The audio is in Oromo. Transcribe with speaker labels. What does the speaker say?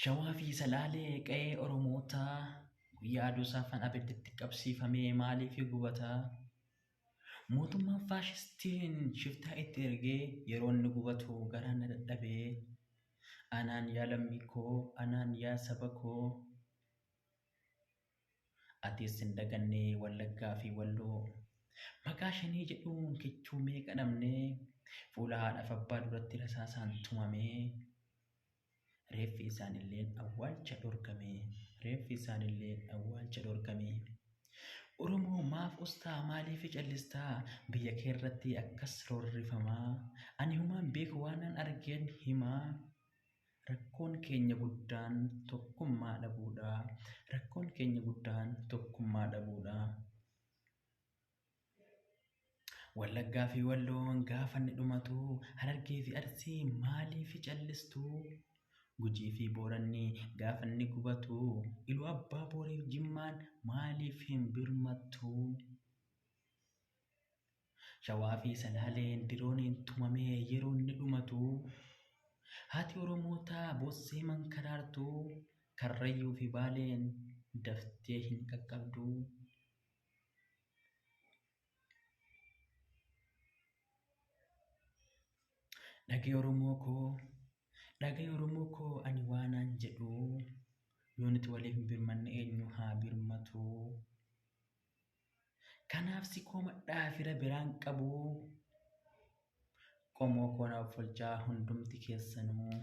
Speaker 1: Shawaa fi salaalee qe'ee Oromootaa guyyaa aduu saafan abidditti qabsiifamee maaliif gubataa? Mootummaan faashistiin shiftaa itti ergee yeroo inni gubatu garaan na dadhabee anaan yaa lammii koo anaan yaa saba koo atis hin dagannee Wallaggaa fi Walloo maqaa shanii jedhuun kichuu meeqa dhabnee fuula haadhaaf abbaa duratti rasaasaan tumamee reeffi isaanillee awwaalcha dhorkamee Oromoo maaf ustaa maaliif callistaa biyya kee irratti akkas roorrifamaa ani humaan beeku waanan argeen himaa rakkoon keenya guddaan tokkummaa dhabuudha. Wallaggaa fi Walloon gaafa inni dhumatu Harargee fi Arsii maaliif callistuu? Gujii fi Booranni gaafa inni gubatu Iluu Abbaa Boorii fi Jimmaan maaliif hin birmattuu? Shawaa fi Salaaleen dirooniin tumamee yeroo inni dhumatu haati Oromootaa boossee mankaraartuu Karrayyuu fi Baaleen daftee hin qaqqabduu. Dhagaye Oromoo koo ani waanan jedhu yoo nuti waliif hin birmanne eenyu haa birmatu? Kanaaf si koomadhaa fira biraan qabu qomoo koo naaf oolchaa hundumti keessanuu.